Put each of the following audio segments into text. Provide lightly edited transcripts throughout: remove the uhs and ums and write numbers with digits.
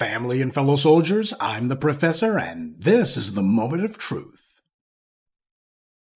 Family and fellow soldiers, I'm the Professor, and this is the Moment of Truth.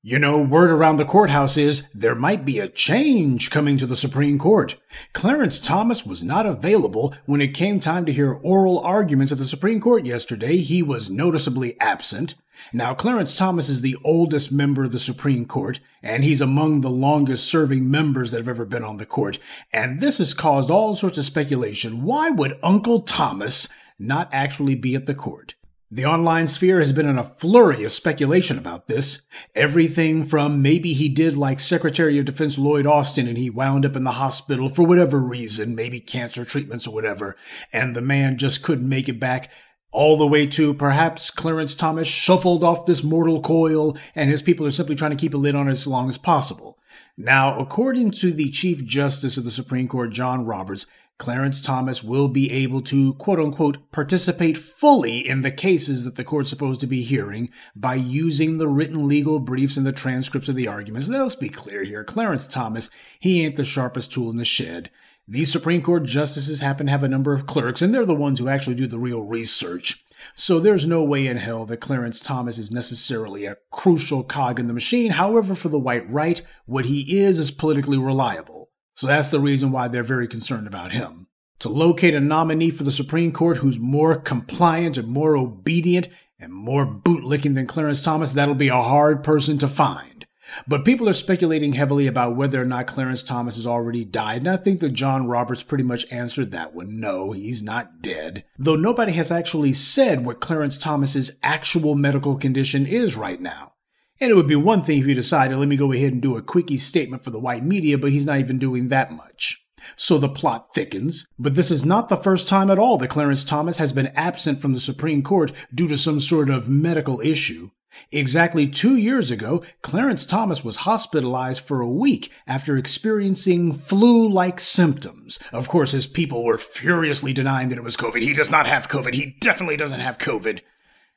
You know, word around the courthouse is there might be a change coming to the Supreme Court. Clarence Thomas was not available when it came time to hear oral arguments at the Supreme Court yesterday. He was noticeably absent. Now, Clarence Thomas is the oldest member of the Supreme Court, and he's among the longest-serving members that have ever been on the court. And this has caused all sorts of speculation. Why would Uncle Thomas not actually be at the court? The online sphere has been in a flurry of speculation about this. Everything from maybe he did like Secretary of Defense Lloyd Austin and he wound up in the hospital for whatever reason, maybe cancer treatments or whatever, and the man just couldn't make it back, all the way to perhaps Clarence Thomas shuffled off this mortal coil and his people are simply trying to keep a lid on it as long as possible. Now, according to the Chief Justice of the Supreme Court, John Roberts, Clarence Thomas will be able to, quote-unquote, participate fully in the cases that the court's supposed to be hearing by using the written legal briefs and the transcripts of the arguments. Now, let's be clear here. Clarence Thomas, he ain't the sharpest tool in the shed. These Supreme Court justices happen to have a number of clerks, and they're the ones who actually do the real research. So there's no way in hell that Clarence Thomas is necessarily a crucial cog in the machine. However, for the white right, what he is politically reliable. So that's the reason why they're very concerned about him. To locate a nominee for the Supreme Court who's more compliant and more obedient and more bootlicking than Clarence Thomas, that'll be a hard person to find. But people are speculating heavily about whether or not Clarence Thomas has already died, and I think that John Roberts pretty much answered that one. No, he's not dead. Though nobody has actually said what Clarence Thomas's actual medical condition is right now. And it would be one thing if he decided, let me go ahead and do a quickie statement for the white media, but he's not even doing that much. So the plot thickens. But this is not the first time at all that Clarence Thomas has been absent from the Supreme Court due to some sort of medical issue. Exactly 2 years ago, Clarence Thomas was hospitalized for a week after experiencing flu-like symptoms. Of course, his people were furiously denying that it was COVID. He does not have COVID. He definitely doesn't have COVID.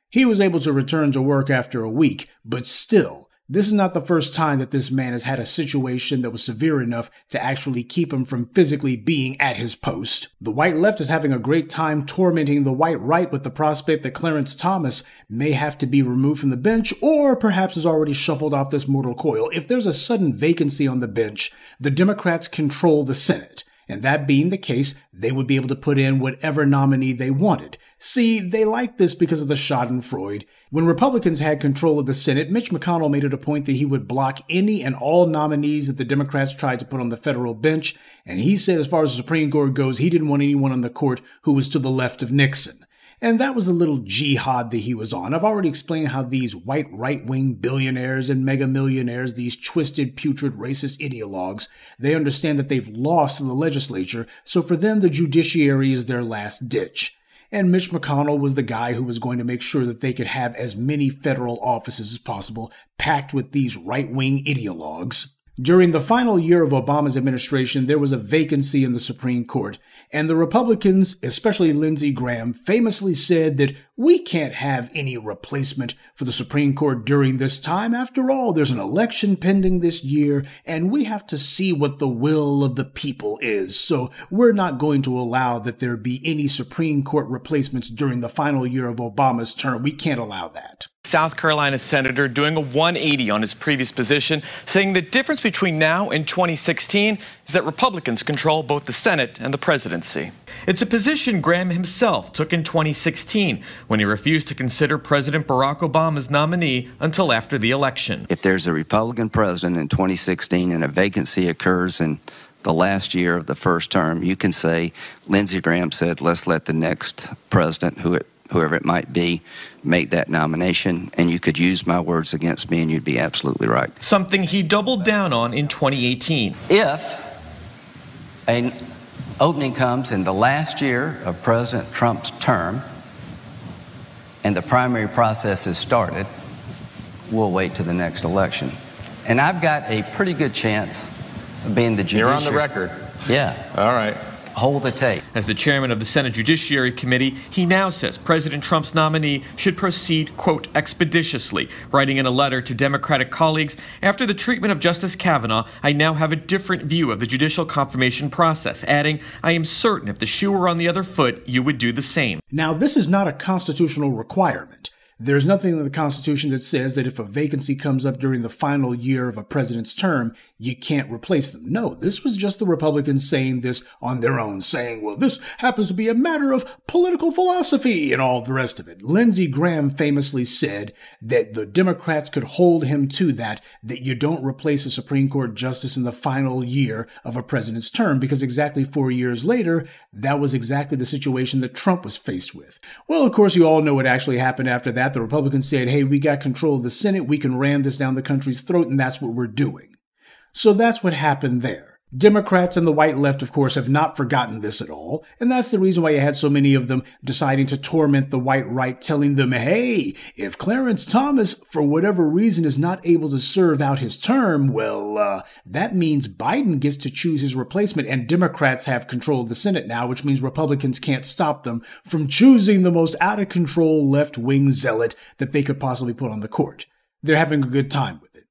He was able to return to work after a week, but still, this is not the first time that this man has had a situation that was severe enough to actually keep him from physically being at his post. The white left is having a great time tormenting the white right with the prospect that Clarence Thomas may have to be removed from the bench or perhaps has already shuffled off this mortal coil. If there's a sudden vacancy on the bench, the Democrats control the Senate. And that being the case, they would be able to put in whatever nominee they wanted. See, they like this because of the schadenfreude. When Republicans had control of the Senate, Mitch McConnell made it a point that he would block any and all nominees that the Democrats tried to put on the federal bench. And he said as far as the Supreme Court goes, he didn't want anyone on the court who was to the left of Nixon. And that was a little jihad that he was on. I've already explained how these white right-wing billionaires and mega millionaires, these twisted, putrid, racist ideologues, they understand that they've lost in the legislature, so for them the judiciary is their last ditch. And Mitch McConnell was the guy who was going to make sure that they could have as many federal offices as possible packed with these right-wing ideologues. During the final year of Obama's administration, there was a vacancy in the Supreme Court, and the Republicans, especially Lindsey Graham, famously said that we can't have any replacement for the Supreme Court during this time. After all, there's an election pending this year, and we have to see what the will of the people is. So we're not going to allow that there be any Supreme Court replacements during the final year of Obama's term. We can't allow that. South Carolina senator doing a 180 on his previous position, saying the difference between now and 2016 is that Republicans control both the Senate and the presidency. It's a position Graham himself took in 2016 when he refused to consider President Barack Obama's nominee until after the election. If there's a Republican president in 2016 and a vacancy occurs in the last year of the first term, you can say Lindsey Graham said, let's let the next president, whoever it might be, make that nomination, and you could use my words against me and you'd be absolutely right. Something he doubled down on in 2018. If an opening comes in the last year of President Trump's term and the primary process is started, we'll wait to the next election. And I've got a pretty good chance of being the judicial. You're on the record. Yeah. All right. hold the tape. As the chairman of the Senate Judiciary Committee, he now says President Trump's nominee should proceed, quote, expeditiously, writing in a letter to Democratic colleagues, after the treatment of Justice Kavanaugh, I now have a different view of the judicial confirmation process, adding, I am certain if the shoe were on the other foot, you would do the same. Now, this is not a constitutional requirement. There's nothing in the Constitution that says that if a vacancy comes up during the final year of a president's term, you can't replace them. No, this was just the Republicans saying this on their own, saying, well, this happens to be a matter of political philosophy and all the rest of it. Lindsey Graham famously said that the Democrats could hold him to that you don't replace a Supreme Court justice in the final year of a president's term, because exactly 4 years later, that was exactly the situation that Trump was faced with. Well, of course, you all know what actually happened after that. The Republicans said, hey, we got control of the Senate, we can ram this down the country's throat, and that's what we're doing. So that's what happened there. Democrats and the white left, of course, have not forgotten this at all, and that's the reason why you had so many of them deciding to torment the white right, telling them, hey, if Clarence Thomas, for whatever reason, is not able to serve out his term, well, that means Biden gets to choose his replacement, and Democrats have control of the Senate now, which means Republicans can't stop them from choosing the most out-of-control left-wing zealot that they could possibly put on the court. They're having a good time with it.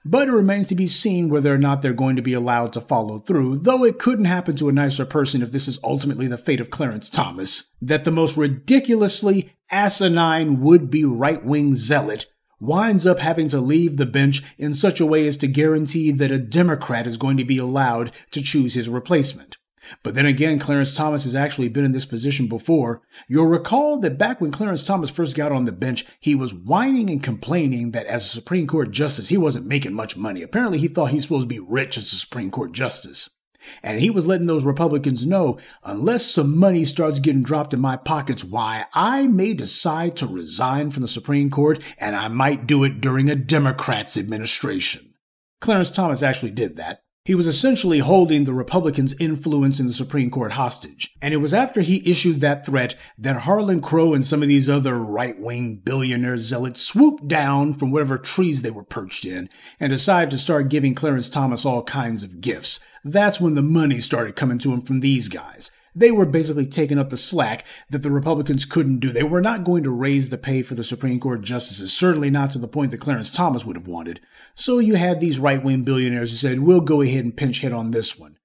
But it remains to be seen whether or not they're going to be allowed to follow through, though it couldn't happen to a nicer person if this is ultimately the fate of Clarence Thomas, that the most ridiculously asinine would-be right-wing zealot winds up having to leave the bench in such a way as to guarantee that a Democrat is going to be allowed to choose his replacement. But then again, Clarence Thomas has actually been in this position before. You'll recall that back when Clarence Thomas first got on the bench, he was whining and complaining that as a Supreme Court justice, he wasn't making much money. Apparently, he thought he's supposed to be rich as a Supreme Court justice. And he was letting those Republicans know, unless some money starts getting dropped in my pockets, why, I may decide to resign from the Supreme Court, and I might do it during a Democrat's administration. Clarence Thomas actually did that. He was essentially holding the Republicans' influence in the Supreme Court hostage. And it was after he issued that threat that Harlan Crow and some of these other right-wing billionaire zealots swooped down from whatever trees they were perched in and decided to start giving Clarence Thomas all kinds of gifts. That's when the money started coming to him from these guys. They were basically taking up the slack that the Republicans couldn't do. They were not going to raise the pay for the Supreme Court justices, certainly not to the point that Clarence Thomas would have wanted. So you had these right-wing billionaires who said, we'll go ahead and pinch hit on this one.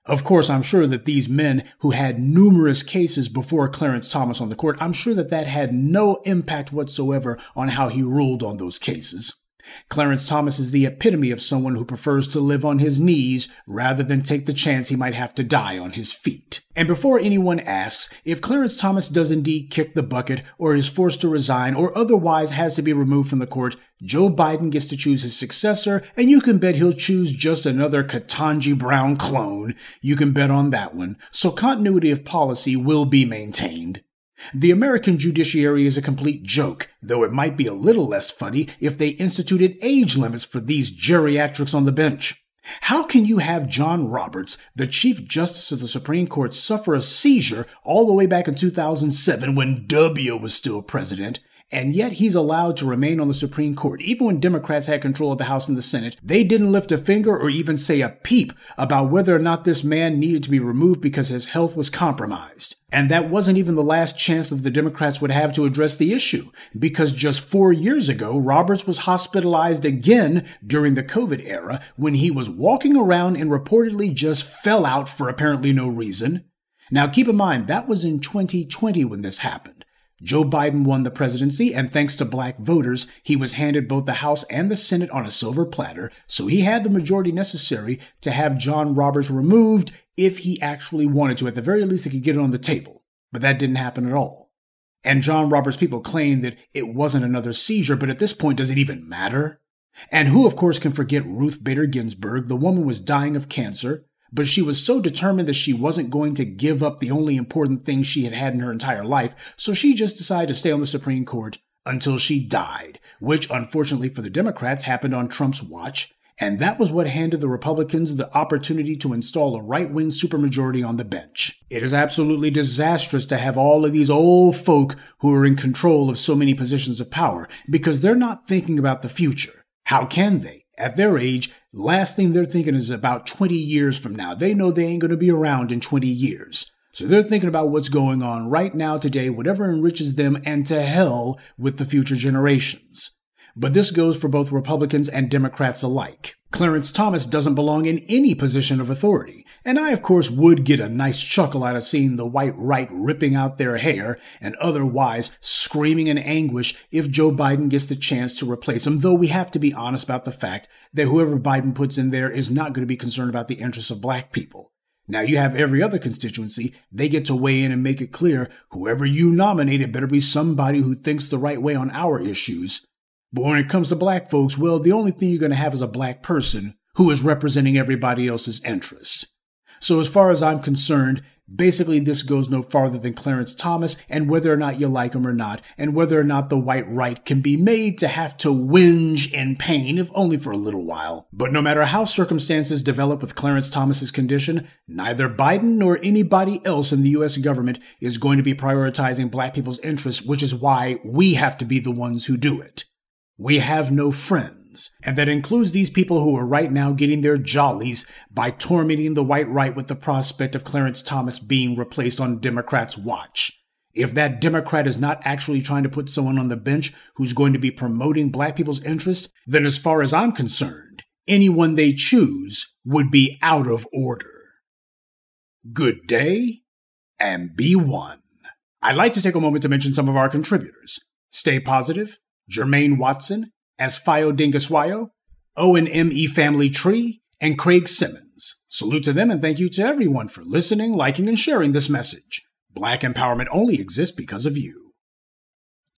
Of course, I'm sure that these men who had numerous cases before Clarence Thomas on the court, I'm sure that that had no impact whatsoever on how he ruled on those cases. Clarence Thomas is the epitome of someone who prefers to live on his knees rather than take the chance he might have to die on his feet. And before anyone asks, if Clarence Thomas does indeed kick the bucket or is forced to resign or otherwise has to be removed from the court, Joe Biden gets to choose his successor, and you can bet he'll choose just another Ketanji Brown clone. You can bet on that one. So continuity of policy will be maintained. The American judiciary is a complete joke, though it might be a little less funny if they instituted age limits for these geriatrics on the bench. How can you have John Roberts, the Chief Justice of the Supreme Court, suffer a seizure all the way back in 2007 when W was still president, and yet he's allowed to remain on the Supreme Court? Even when Democrats had control of the House and the Senate, they didn't lift a finger or even say a peep about whether or not this man needed to be removed because his health was compromised. And that wasn't even the last chance that the Democrats would have to address the issue, because just 4 years ago, Roberts was hospitalized again during the COVID era when he was walking around and reportedly just fell out for apparently no reason. Now keep in mind, that was in 2020 when this happened. Joe Biden won the presidency, and thanks to black voters, he was handed both the House and the Senate on a silver platter, so he had the majority necessary to have John Roberts removed if he actually wanted to. At the very least, he could get it on the table. But that didn't happen at all. And John Roberts' people claim that it wasn't another seizure, but at this point, does it even matter? And who, of course, can forget Ruth Bader Ginsburg? The woman was dying of cancer, but she was so determined that she wasn't going to give up the only important thing she had had in her entire life, so she just decided to stay on the Supreme Court until she died, which, unfortunately for the Democrats, happened on Trump's watch, and that was what handed the Republicans the opportunity to install a right-wing supermajority on the bench. It is absolutely disastrous to have all of these old folk who are in control of so many positions of power, because they're not thinking about the future. How can they? At their age, last thing they're thinking is about 20 years from now. They know they ain't going to be around in 20 years. So they're thinking about what's going on right now today, whatever enriches them, and to hell with the future generations. But this goes for both Republicans and Democrats alike. Clarence Thomas doesn't belong in any position of authority, and I, of course, would get a nice chuckle out of seeing the white right ripping out their hair and otherwise screaming in anguish if Joe Biden gets the chance to replace him, though we have to be honest about the fact that whoever Biden puts in there is not going to be concerned about the interests of black people. Now, you have every other constituency. They get to weigh in and make it clear whoever you nominate, it better be somebody who thinks the right way on our issues. But when it comes to black folks, well, the only thing you're going to have is a black person who is representing everybody else's interests. So as far as I'm concerned, basically this goes no farther than Clarence Thomas and whether or not you like him or not, and whether or not the white right can be made to have to whinge in pain, if only for a little while. But no matter how circumstances develop with Clarence Thomas's condition, neither Biden nor anybody else in the U.S. government is going to be prioritizing black people's interests, which is why we have to be the ones who do it. We have no friends, and that includes these people who are right now getting their jollies by tormenting the white right with the prospect of Clarence Thomas being replaced on Democrats' watch. If that Democrat is not actually trying to put someone on the bench who's going to be promoting black people's interests, then as far as I'm concerned, anyone they choose would be out of order. Good day, and be one. I'd like to take a moment to mention some of our contributors. Stay Positive, Jermaine Watson, Asfayo Dingaswayo, O&ME Family Tree, and Craig Simmons. Salute to them and thank you to everyone for listening, liking, and sharing this message. Black empowerment only exists because of you.